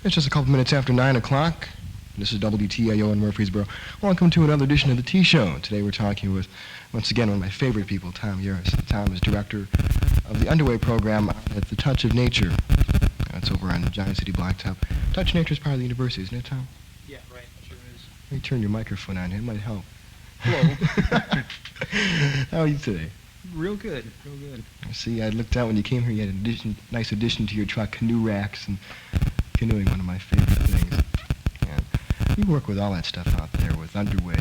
It's just a couple minutes after 9 o'clock. This is WTAO in Murfreesboro. Welcome to another edition of the T-Show. Today we're talking with, once again, one of my favorite people, Tom Yahraes. Tom is director of the underway program at the Touch of Nature. That's over on Giant City Blacktop. Touch of Nature is part of the university, isn't it, Tom? Yeah, right. Sure is. Let me turn your microphone on here. It might help. Hello. How are you today? Real good. Real good. See, I looked out when you came here. You had a nice addition to your truck, canoe racks, and canoeing, one of my favorite things. And you work with all that stuff out there with underway.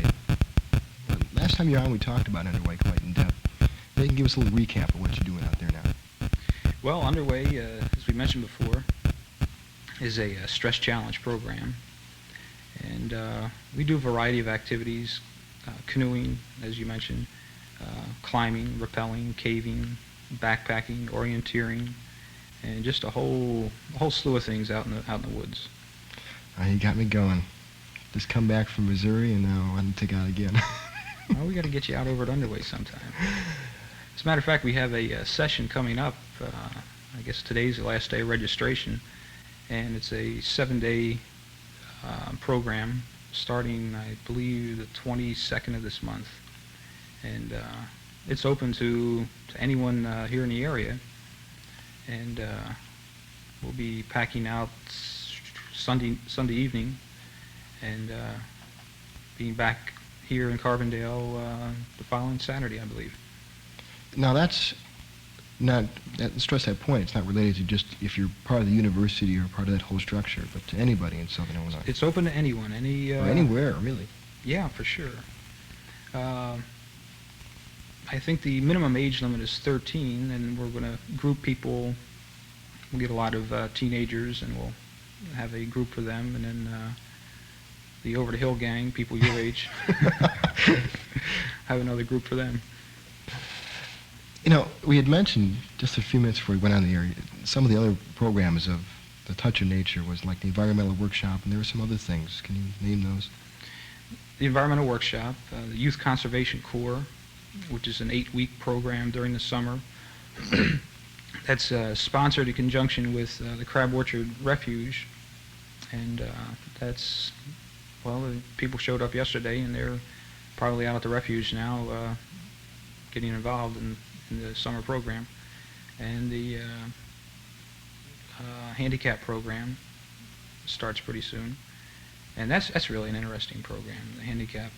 Last time you were on, we talked about underway quite in depth. Maybe you can give us a little recap of what you're doing out there now. Well, underway, as we mentioned before, is a stress challenge program. And we do a variety of activities, canoeing, as you mentioned, climbing, rappelling, caving, backpacking, orienteering, and just a whole slew of things out in the woods. You got me going. Just come back from Missouri, and now I want to take out again. Well, we got to get you out over at Underway sometime. As a matter of fact, we have a session coming up. I guess today's the last day of registration, and it's a 7-day program starting, I believe, the 22nd of this month. And it's open to anyone here in the area. And we'll be packing out Sunday evening and being back here in Carbondale the following Saturday, I believe. Now that's not, stress that point, it's not related to just if you're part of the university or part of that whole structure, but to anybody in Southern Illinois. It's open to anyone, or anywhere, really. Yeah, for sure. I think the minimum age limit is 13, and we're going to group people. We'll get a lot of teenagers, and we'll have a group for them, and then the over-the-hill gang, people your age, have another group for them. You know, we had mentioned just a few minutes before we went on the air, some of the other programs of the Touch of Nature was like the environmental workshop, and there were some other things. Can you name those? The environmental workshop, the Youth Conservation Corps, which is an 8-week program during the summer. That's sponsored in conjunction with the Crab Orchard Refuge, and that's, well, people showed up yesterday, and they're probably out at the refuge now getting involved in the summer program. And the handicap program starts pretty soon, and that's really an interesting program. The handicap,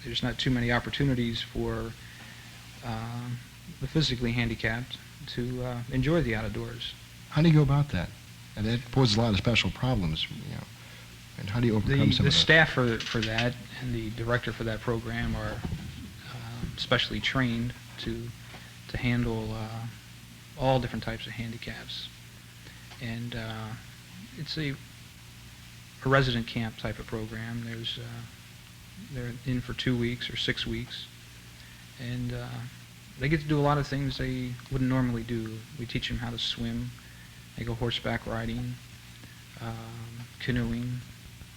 there's not too many opportunities for the physically handicapped to enjoy the outdoors. How do you go about that? And that poses a lot of special problems, you know. And how do you overcome some of the staff for that and the director for that program are specially trained to handle all different types of handicaps. And it's a resident camp type of program. They're in for 2 weeks or 6 weeks, and they get to do a lot of things they wouldn't normally do. We teach them how to swim. They go horseback riding, canoeing,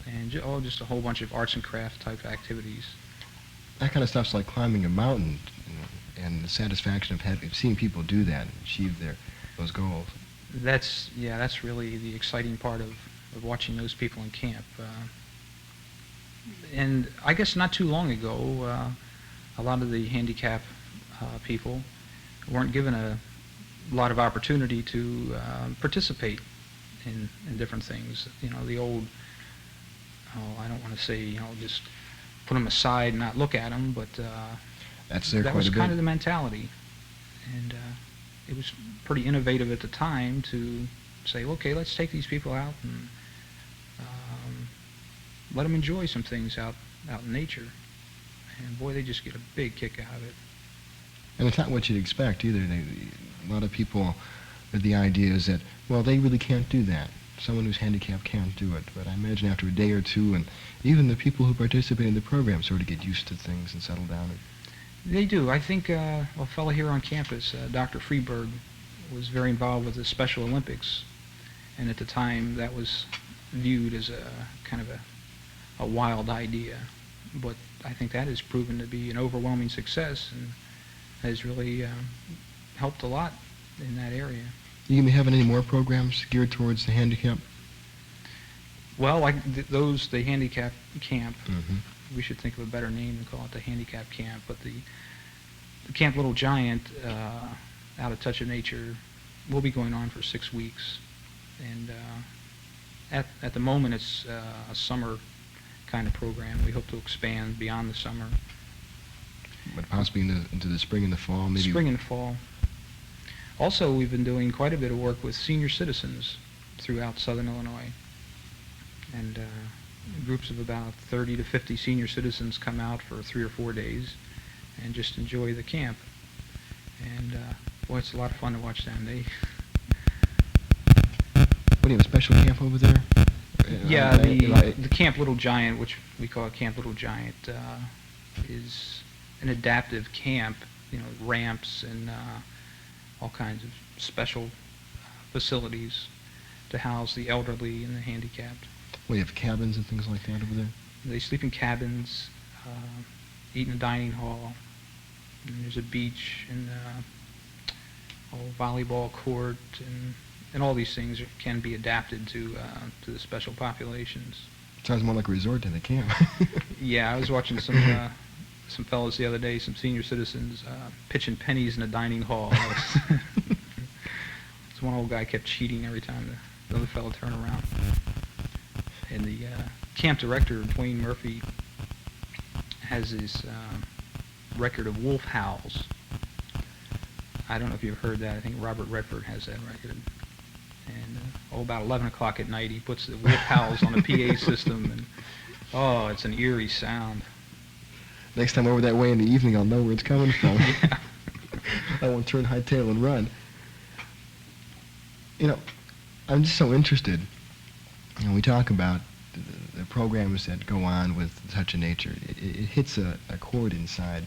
and just a whole bunch of arts and crafts type activities. That kind of stuff's like climbing a mountain, you know, and the satisfaction of seeing people do that and achieve those goals. That's really the exciting part of watching those people in camp. And I guess not too long ago, a lot of the handicap people weren't given a lot of opportunity to participate in different things. You know, the old, I don't want to say, you know, just put them aside and not look at them, but that was kind of the mentality. And it was pretty innovative at the time to say, okay, let's take these people out and let them enjoy some things out in nature. And boy, they just get a big kick out of it. And it's not what you'd expect either. A lot of people, the idea is that, well, they really can't do that. Someone who's handicapped can't do it. But I imagine after a day or two, and even the people who participate in the program sort of get used to things and settle down. They do. I think a fellow here on campus, Dr. Freeberg, was very involved with the Special Olympics. And at the time, that was viewed as a kind of a wild idea. But I think that has proven to be an overwhelming success and has really helped a lot in that area. You gonna be having any more programs geared towards the handicap? Well, like the handicap camp, Mm-hmm. we should think of a better name and call it the handicap camp. But the Camp Little Giant, out of Touch of Nature, will be going on for 6 weeks. And at the moment, it's a summer kind of program. We hope to expand beyond the summer. But possibly into the spring and the fall, maybe. Spring and fall. Also, we've been doing quite a bit of work with senior citizens throughout Southern Illinois. And groups of about 30 to 50 senior citizens come out for 3 or 4 days and just enjoy the camp. And boy, it's a lot of fun to watch them. What do you have, a special camp over there? Yeah, the Camp Little Giant, which we call Camp Little Giant, is an adaptive camp. You know, ramps and all kinds of special facilities to house the elderly and the handicapped. Well, you have cabins and things like that over there? They sleep in cabins, eat in a dining hall, and there's a beach and a volleyball court, and all these things can be adapted to the special populations. Sounds more like a resort than a camp. Yeah, I was watching some fellas the other day, some senior citizens, pitching pennies in a dining hall. This one old guy kept cheating every time the other fellow turned around. And the camp director, Dwayne Murphy, has his record of wolf howls. I don't know if you've heard that. I think Robert Redford has that record. And about 11 o'clock at night, he puts the wolf howls on a PA system, and oh, it's an eerie sound. Next time over that way in the evening, I'll know where it's coming from. Yeah. I won't turn hightail and run. You know, I'm just so interested. You know, we talk about the programs that go on with Touch of Nature. It hits a chord inside,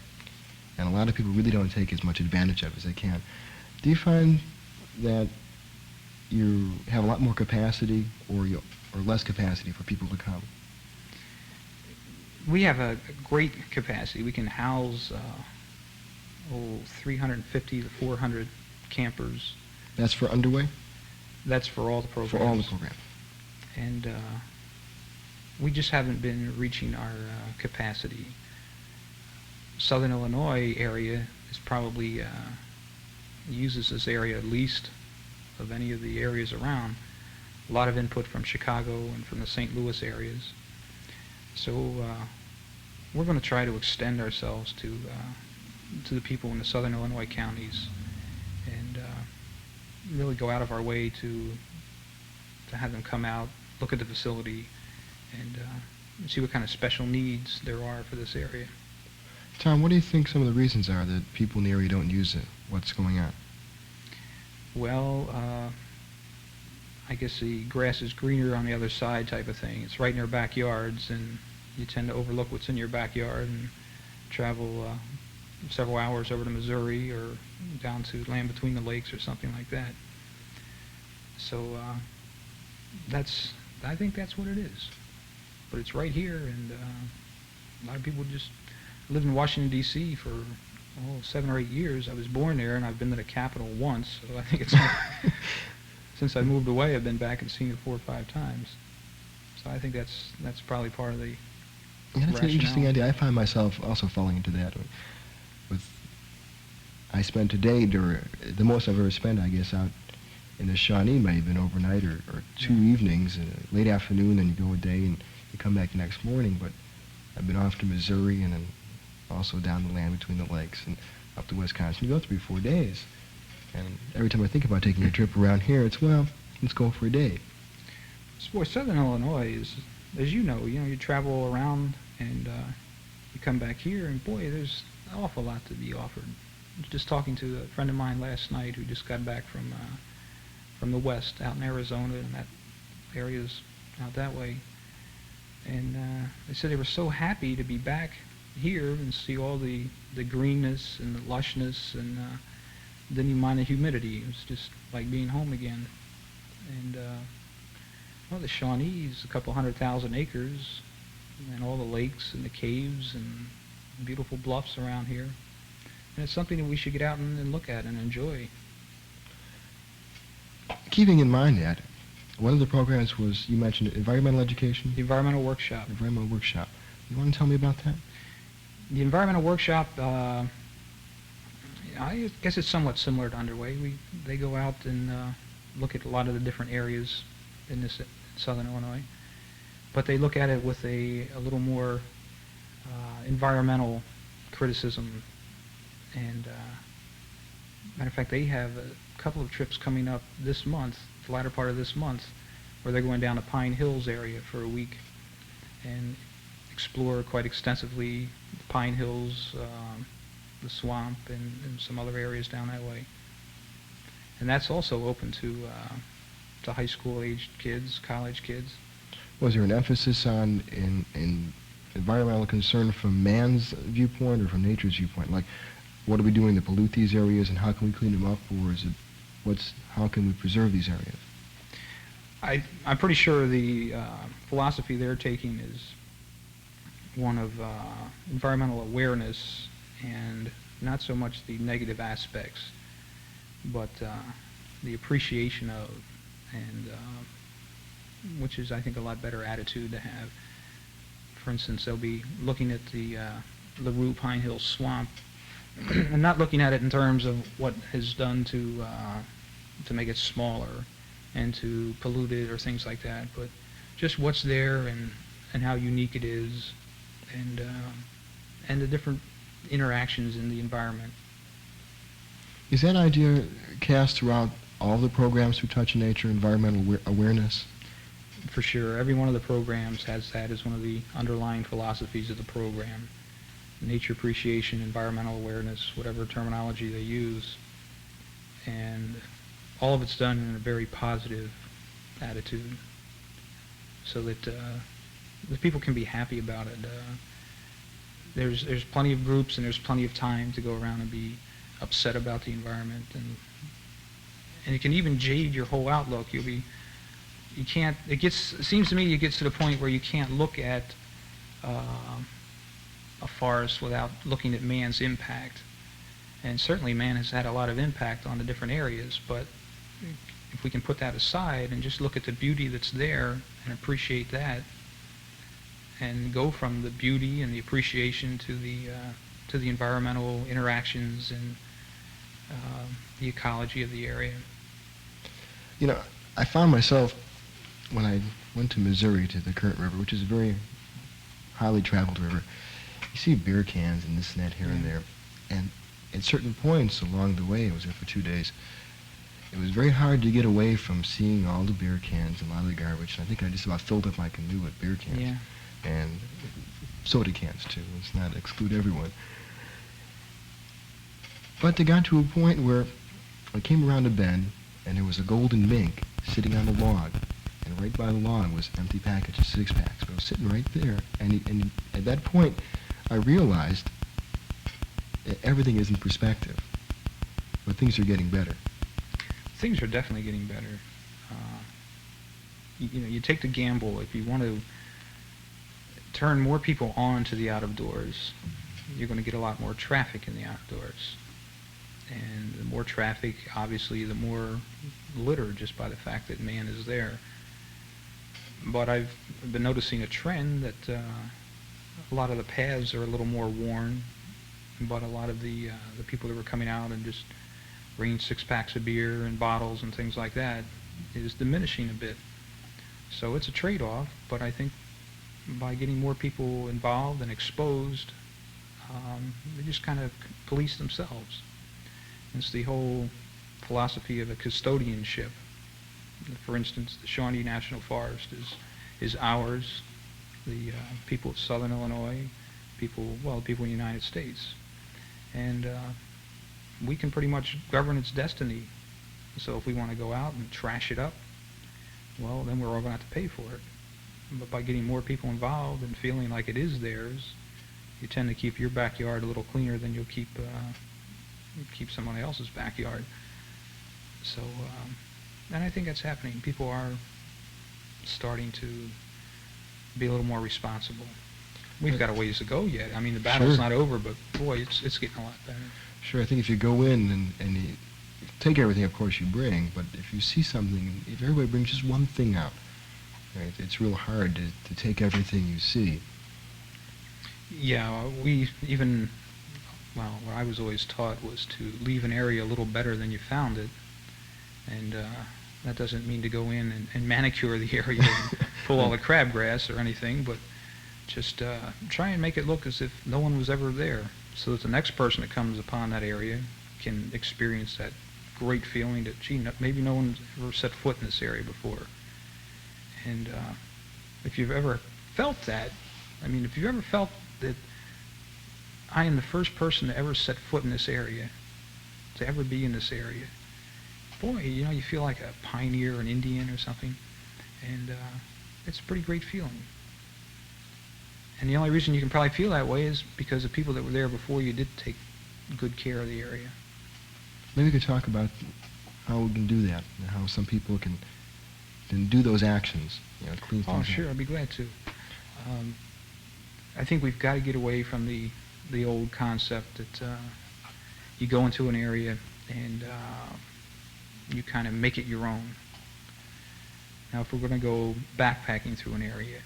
and a lot of people really don't take as much advantage of it as they can. Do you find that you have a lot more capacity or less capacity for people to come? We have a great capacity. We can house 350 to 400 campers. That's for underway? That's for all the programs. For all the programs. And we just haven't been reaching our capacity. Southern Illinois area is probably uses this area least of any of the areas around. A lot of input from Chicago and from the St. Louis areas. So we're going to try to extend ourselves to the people in the Southern Illinois counties, and really go out of our way to have them come out, look at the facility, and see what kind of special needs there are for this area. Tom, what do you think some of the reasons are that people in the area don't use it? What's going on? Well, I guess the grass is greener on the other side type of thing. It's right in our backyards, and you tend to overlook what's in your backyard and travel several hours over to Missouri or down to Land Between the Lakes or something like that. So I think that's what it is. But it's right here, and a lot of people just live in Washington, D.C. for 7 or 8 years. I was born there, and I've been to the Capitol once, so I think it's since I moved away, I've been back and seen it 4 or 5 times. So I think that's probably part of the That's an interesting idea. I find myself also falling into that. I spent a day, the most I've ever spent, I guess, out in the Shawnee might have been overnight or 2 evenings, late afternoon, then you go a day and you come back the next morning. But I've been off to Missouri and then also down the Land Between the Lakes and up to Wisconsin. You go 3-4 days. And every time I think about taking a trip around here, it's, well, let's go for a day. So, boy, Southern Illinois is, as you know, you travel around and you come back here, and boy, there's an awful lot to be offered. I was just talking to a friend of mine last night who just got back from the west, out in Arizona, and that area's out that way. And they said they were so happy to be back here and see all the greenness and the lushness, and didn't even mind the humidity. It was just like being home again. And the Shawnee is a couple 100,000 acres, and all the lakes and the caves and beautiful bluffs around here. And it's something that we should get out and look at and enjoy. Keeping in mind that, one of the programs was, you mentioned environmental education? The environmental workshop. Environmental workshop. You want to tell me about that? The environmental workshop, I guess it's somewhat similar to Underway. They go out and look at a lot of the different areas in southern Illinois, but they look at it with a little more environmental criticism. And matter of fact, they have a couple of trips coming up this month, the latter part of this month, where they're going down to Pine Hills area for a week and explore quite extensively the Pine Hills, the swamp, and some other areas down that way. And that's also open to high school aged kids, college kids. Was there an emphasis on in environmental concern from man's viewpoint or from nature's viewpoint? Like, what are we doing to pollute these areas, and how can we clean them up, or is it how can we preserve these areas? I'm pretty sure the philosophy they're taking is one of environmental awareness, and not so much the negative aspects, but the appreciation of, and which is, I think, a lot better attitude to have. For instance, they'll be looking at the LaRue Pine Hill Swamp, and not looking at it in terms of what is done to make it smaller and to pollute it or things like that, but just what's there and how unique it is, and the different interactions in the environment. Is that idea cast throughout all the programs through Touch of Nature, environmental awareness? For sure. Every one of the programs has that as one of the underlying philosophies of the program. Nature appreciation, environmental awareness, whatever terminology they use. And all of it's done in a very positive attitude, so that the people can be happy about it. There's plenty of groups and there's plenty of time to go around and be upset about the environment, and it can even jade your whole outlook. It seems to me it gets to the point where you can't look at a forest without looking at man's impact. And certainly man has had a lot of impact on the different areas, but if we can put that aside and just look at the beauty that's there and appreciate that, and go from the beauty and the appreciation to the environmental interactions and the ecology of the area. You know, I found myself, when I went to Missouri to the Current River, which is a very highly traveled river, you see beer cans and this and that here and there, and at certain points along the way, I was there for 2 days, it was very hard to get away from seeing all the beer cans and a lot of the garbage. I think I just about filled up my canoe with beer cans. Yeah. And soda cans too. Let's not exclude everyone. But they got to a point where I came around a bend and there was a golden mink sitting on a log, and right by the log was empty package of 6-packs. But I was sitting right there, and at that point I realized that everything is in perspective, but things are getting better. Things are definitely getting better. You take the gamble. If you want to turn more people on to the outdoors, you're going to get a lot more traffic in the outdoors. And the more traffic, obviously, the more litter, just by the fact that man is there. But I've been noticing a trend that a lot of the paths are a little more worn, but a lot of the people that were coming out and just bringing 6-packs of beer and bottles and things like that is diminishing a bit. So it's a trade-off, but I think by getting more people involved and exposed, they just kind of police themselves. It's the whole philosophy of a custodianship. For instance, the Shawnee National Forest is ours, the people of Southern Illinois, people in the United States. And we can pretty much govern its destiny. So if we want to go out and trash it up, well, then we're all going to have to pay for it. But by getting more people involved and feeling like it is theirs, you tend to keep your backyard a little cleaner than you'll keep someone else's backyard. So, and I think that's happening. People are starting to be a little more responsible. We've got a ways to go yet. I mean, the battle's not over, but boy, it's getting a lot better. Sure, I think if you go in and take everything, of course, you bring, but if you see something, if everybody brings just one thing out, right, it's real hard to take everything you see. Yeah, we even, well, what I was always taught was to leave an area a little better than you found it, and that doesn't mean to go in and manicure the area and pull all the crabgrass or anything, but just try and make it look as if no one was ever there, so that the next person that comes upon that area can experience that great feeling that, gee, maybe no one's ever set foot in this area before. And if you've ever felt that, I mean, if you've ever felt that I am the first person to ever set foot in this area, to ever be in this area, boy, you know, you feel like a pioneer, an Indian or something, and it's a pretty great feeling. And the only reason you can probably feel that way is because the people that were there before you did take good care of the area. Maybe we could talk about how we can do that, and how some people can do those actions, you know, clean things up. Oh, sure, I'd be glad to. I think we've got to get away from the old concept that you go into an area and you kind of make it your own. Now, if we're going to go backpacking through an area,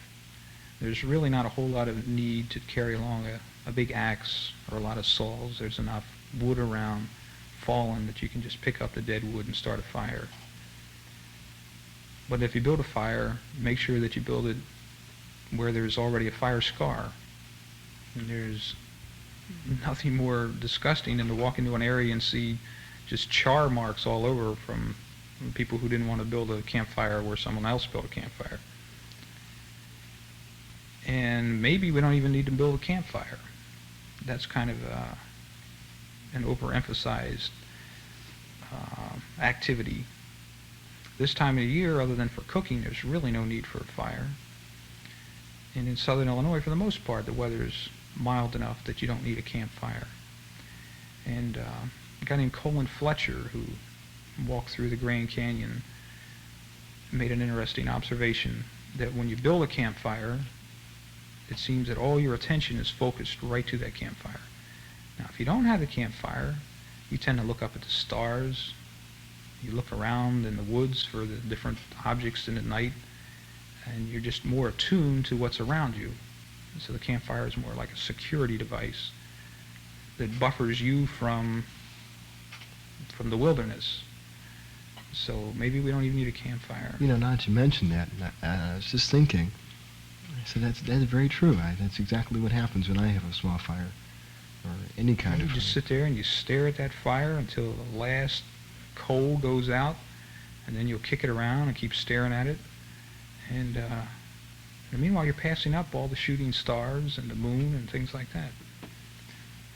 there's really not a whole lot of need to carry along a big axe or a lot of saws. There's enough wood around fallen that you can just pick up the dead wood and start a fire. But if you build a fire, make sure that you build it where there's already a fire scar. And there's nothing more disgusting than to walk into an area and see just char marks all over from people who didn't want to build a campfire where someone else built a campfire. And maybe we don't even need to build a campfire. That's kind of an overemphasized activity. This time of the year, other than for cooking, there's really no need for a fire. And in southern Illinois, for the most part, the weather's mild enough that you don't need a campfire. And a guy named Colin Fletcher, who walked through the Grand Canyon, made an interesting observation that when you build a campfire, it seems that all your attention is focused right to that campfire. Now, if you don't have a campfire, you tend to look up at the stars. You look around in the woods for the different objects in the night, and you're just more attuned to what's around you. So the campfire is more like a security device that buffers you from the wilderness. So maybe we don't even need a campfire. You know, now that you mentioned that, I was just thinking, I said, that's very true. That's exactly what happens when I have a small fire, or any kind of fire. You just sit there and you stare at that fire until the last coal goes out, and then you'll kick it around and keep staring at it. And meanwhile, you're passing up all the shooting stars and the moon and things like that.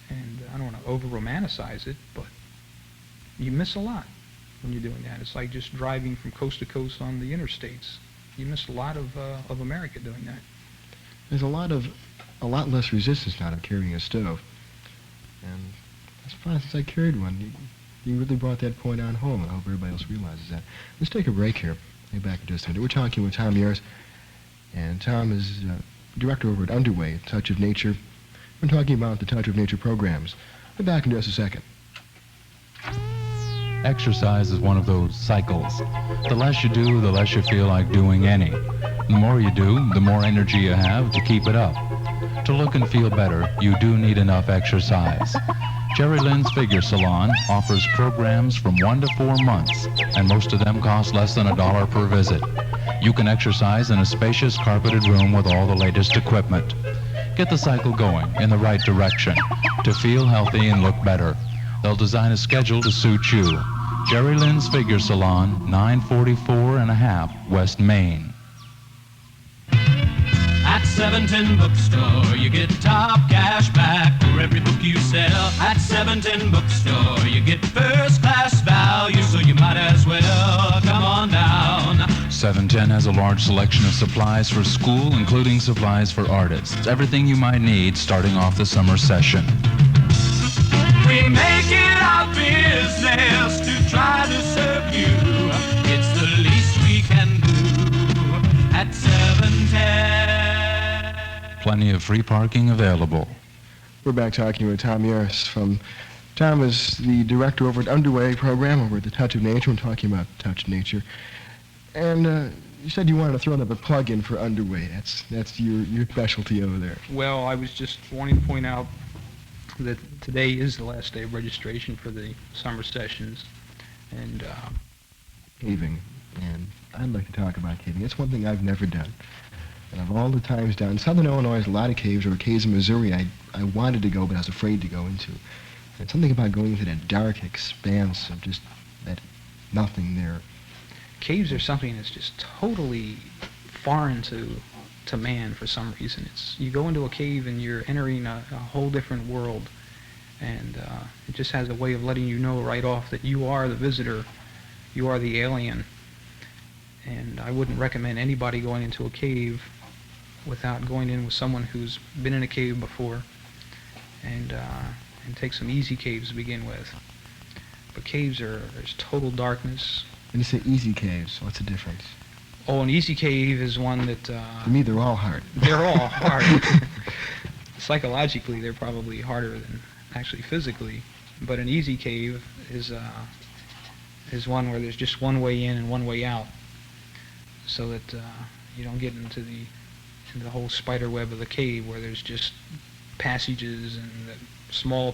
And I don't want to over-romanticize it, but you miss a lot when you're doing that. It's like just driving from coast to coast on the interstates. You miss a lot of America doing that. There's a lot less resistance now to carrying a stove. And that's fine, since I carried one. You really brought that point on home, and I hope everybody else realizes that. Let's take a break here. I'll be back in just a minute. We're talking with Tom Yahraes, and Tom is director over at Underway, Touch of Nature. We're talking about the Touch of Nature programs. I'll be back in just a second. Exercise is one of those cycles. The less you do, the less you feel like doing any. The more you do, the more energy you have to keep it up. To look and feel better, you do need enough exercise. Jerry Lynn's Figure Salon offers programs from 1 to 4 months, and most of them cost less than $1 per visit. You can exercise in a spacious carpeted room with all the latest equipment. Get the cycle going in the right direction to feel healthy and look better. They'll design a schedule to suit you. Jerry Lynn's Figure Salon, 944 and a half West Main. At 710 Bookstore, you get top cash back for every book you sell. At 710 Bookstore, you get first class value, so you might as well come on down. 710 has a large selection of supplies for school, including supplies for artists. Everything you might need starting off the summer session. We make it our business to try to serve you. It's the least we can do at 710. Plenty of free parking available. We're back talking with Tom Yahraes from Tom is the director over at Underway program over at the Touch of Nature. We're talking about Touch of Nature. And you said you wanted to throw another plug in for Underway. That's your specialty over there. Well, I was just wanting to point out that today is the last day of registration for the summer sessions. And Caving. And I'd like to talk about caving. It's one thing I've never done. And of all the times down in southern Illinois, there's a lot of caves. There were caves in Missouri I wanted to go, but I was afraid to go into. And something about going into that dark expanse of just that nothing there. caves are something that's just totally foreign to man for some reason. You go into a cave and you're entering a whole different world, and it just has a way of letting you know right off that you are the visitor, you are the alien. And I wouldn't recommend anybody going into a cave without going in with someone who's been in a cave before, and take some easy caves to begin with. But there's total darkness. And you say easy caves. What's the difference? Oh, an easy cave is one that... To me, they're all hard. They're all hard. Psychologically, they're probably harder than actually physically. But an easy cave is one where there's just one way in and one way out, so that you don't get into the whole spider web of the cave where there's just passages and small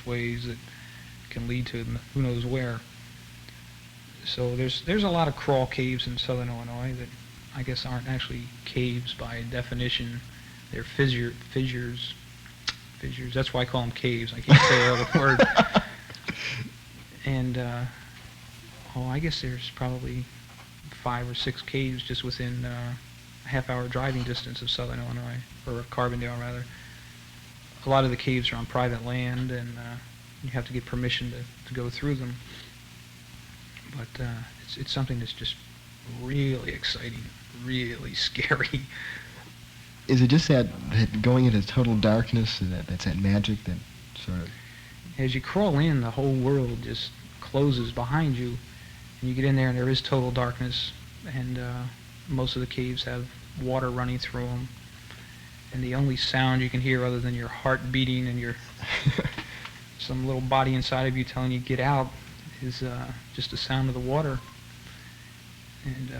ways that can lead to who knows where. So there's a lot of crawl caves in southern Illinois that I guess aren't actually caves by definition. They're fissures. That's why I call them caves. I can't say the other word. And I guess there's probably 5 or 6 caves just within a half-hour driving distance of southern Illinois, or of Carbondale rather. A lot of the caves are on private land, and you have to get permission to go through them. But it's something that's just really exciting, really scary. Is it just that going into total darkness, that's that magic that sort of... As you crawl in, the whole world just closes behind you, and you get in there and there is total darkness, and most of the caves have water running through them, and the only sound you can hear other than your heart beating and your some little body inside of you telling you get out is just the sound of the water. And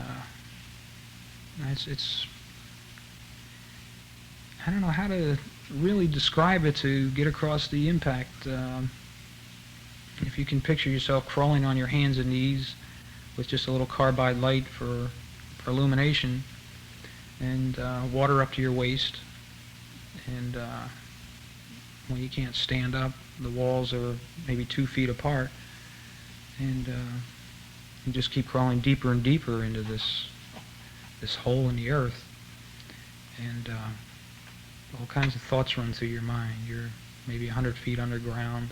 it's I don't know how to really describe it to get across the impact. If you can picture yourself crawling on your hands and knees with just a little carbide light for illumination, and water up to your waist, and when you can't stand up, the walls are maybe 2 feet apart, and you just keep crawling deeper and deeper into this hole in the earth, and all kinds of thoughts run through your mind. You're maybe 100 feet underground,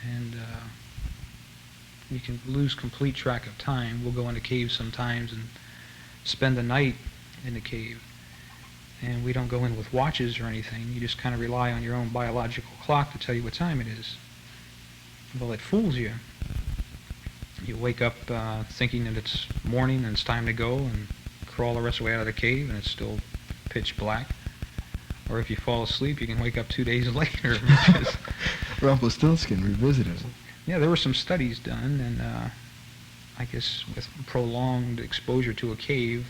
and you can lose complete track of time. We'll go into caves sometimes and spend the night in the cave, and we don't go in with watches or anything. You just kind of rely on your own biological clock to tell you what time it is. Well, it fools you. You wake up thinking that it's morning and it's time to go, and crawl the rest of the way out of the cave, and it's still pitch black. Or if you fall asleep, you can wake up 2 days later. Rumpelstiltskin revisited. Yeah, there were some studies done, and I guess with prolonged exposure to a cave,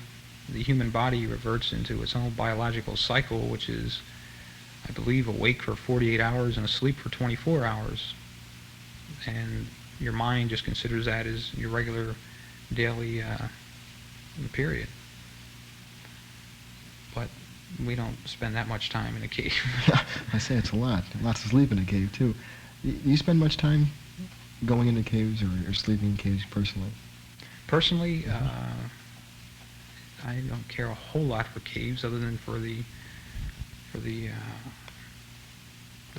the human body reverts into its own biological cycle, which is, I believe, awake for 48 hours and asleep for 24 hours. And your mind just considers that as your regular daily period. But we don't spend that much time in a cave. I say it's a lot. Lots of sleep in a cave, too. Do you spend much time going into caves or sleeping in caves personally? Personally, I don't care a whole lot for caves, other than for the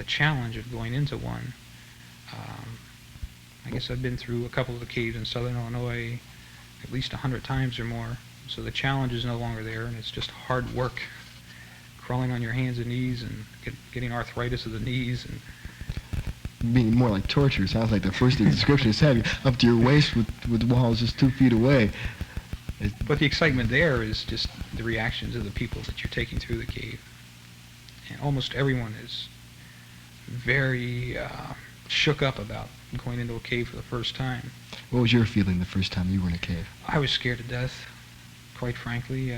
challenge of going into one. I guess I've been through a couple of the caves in southern Illinois at least 100 times or more, so the challenge is no longer there, and it's just hard work, crawling on your hands and knees and getting arthritis of the knees. And being more like torture. Sounds like the first description is having up to your waist with walls just 2 feet away. But the excitement there is just the reactions of the people that you're taking through the cave. And almost everyone is very shook up about going into a cave for the first time. What was your feeling the first time you were in a cave? I was scared to death, quite frankly.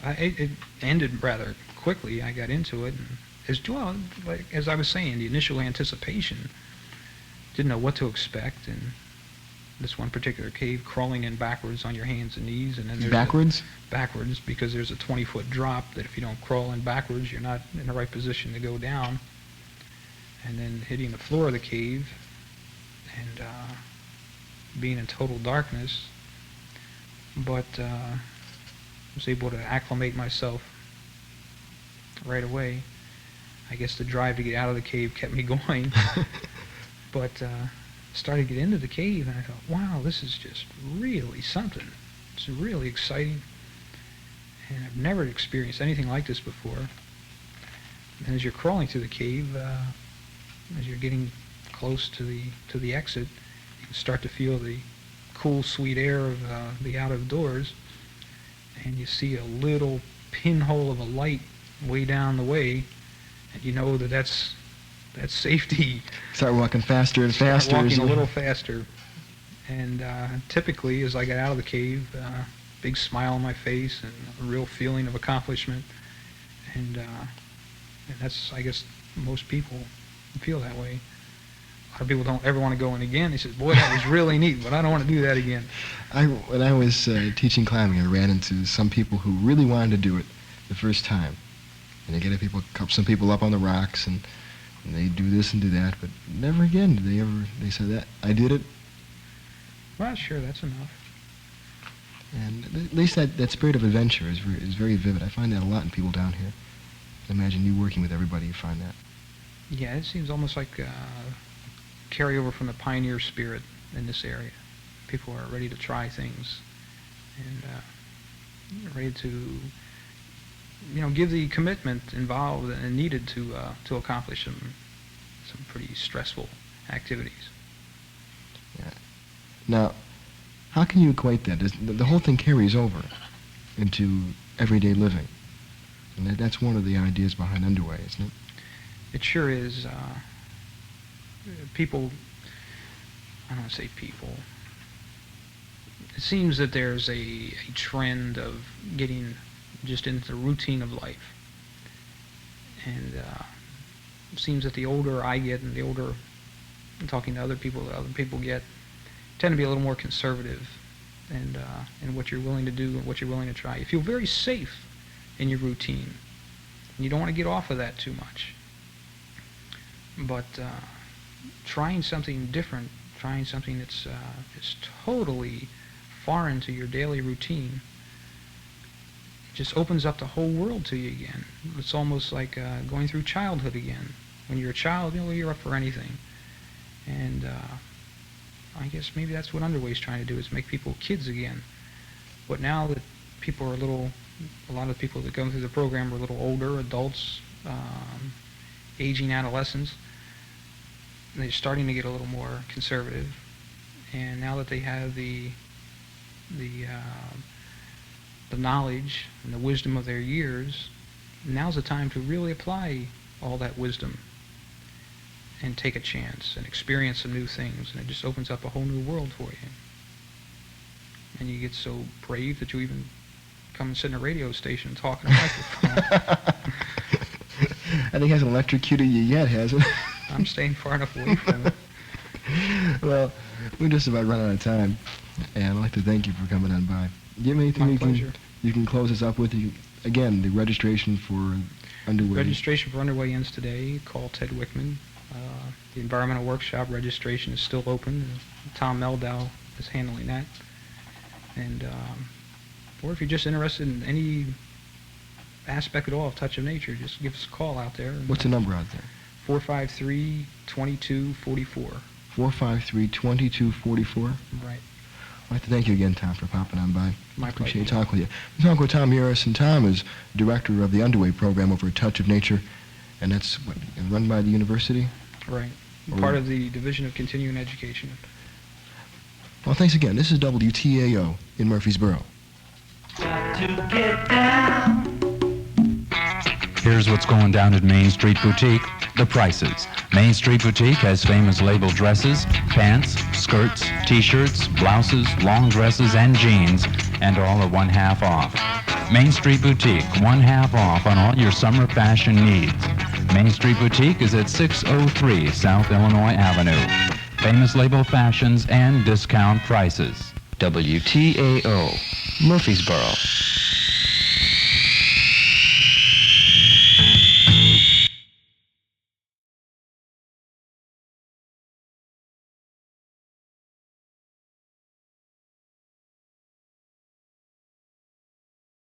It ended rather quickly. I got into it, and as I was saying, the initial anticipation, didn't know what to expect, and this one particular cave, crawling in backwards on your hands and knees, and then there's Backwards? backwards, because there's a 20-foot drop that if you don't crawl in backwards, you're not in the right position to go down, and then hitting the floor of the cave, and being in total darkness. But I was able to acclimate myself right away. I guess the drive to get out of the cave kept me going. But started to get into the cave, and I thought, wow, this is just really something. It's really exciting, and I've never experienced anything like this before. And as you're crawling through the cave, as you're getting close to the exit, you can start to feel the cool, sweet air of the out of doors, and you see a little pinhole of a light way down the way, and you know that's safety. Start walking faster and faster. Start walking a little faster. And typically, as I got out of the cave, big smile on my face and a real feeling of accomplishment. And that's, I guess, most people feel that way. A lot of people don't ever want to go in again. They say, boy, that was really neat, but I don't want to do that again. When I was teaching climbing, I ran into some people who really wanted to do it the first time. And they get some people up on the rocks, and they do this and do that, but never again did they said that, I did it. Well, sure, that's enough. And at least that spirit of adventure is very vivid. I find that a lot in people down here. I imagine you working with everybody, you find that. Yeah, it seems almost like carryover from the pioneer spirit in this area. People are ready to try things and ready to, give the commitment involved and needed to accomplish some pretty stressful activities. Yeah. Now, how can you equate that? The whole thing carries over into everyday living, and that's one of the ideas behind Underway, isn't it? It sure is. People, I don't want to say people, it seems that there's a trend of getting just into the routine of life. And it seems that the older I get and the older I'm talking to other people get, tend to be a little more conservative in what you're willing to do and what you're willing to try. You feel very safe in your routine, and you don't want to get off of that too much. But trying something different, trying something that's is totally foreign to your daily routine, just opens up the whole world to you again. It's almost like going through childhood again. When you're a child, you're up for anything. And I guess maybe that's what Underway's trying to do, is make people kids again. But now that people are a lot of the people that go through the program are a little older, adults, aging adolescents, they're starting to get a little more conservative. And now that they have the knowledge and the wisdom of their years, now's the time to really apply all that wisdom and take a chance and experience some new things, and it just opens up a whole new world for you. And you get so brave that you even come and sit in a radio station and talk in a microphone. I think it hasn't electrocuted you yet, has it? I'm staying far enough away from it. Well, we're just about running out of time, and I'd like to thank you for coming on by. Do you have anything you can close us up with? Again, the registration for Underway. Registration for Underway ends today. Call Ted Wickman. The environmental workshop registration is still open. Tom Meldau is handling that. And or if you're just interested in any aspect at all of Touch of Nature, just give us a call out there. What's the number out there? 453-2244. 453-2244? Right. I'd like to thank you again, Tom, for popping on by. My pleasure. Appreciate talking with you. I'm talking with Tom Yahraes, and Tom is director of the Underway program over at Touch of Nature, and that's run by the university? Right. Part of the Division of Continuing Education. Well, thanks again. This is WTAO in Murfreesboro. Got to get down. Here's what's going down at Main Street Boutique. The prices. Main Street Boutique has famous label dresses, pants, skirts, t-shirts, blouses, long dresses, and jeans, and all are 1/2 off. Main Street Boutique, 1/2 off on all your summer fashion needs. Main Street Boutique is at 603 South Illinois Avenue. Famous label fashions and discount prices. WTAO, Murfreesboro.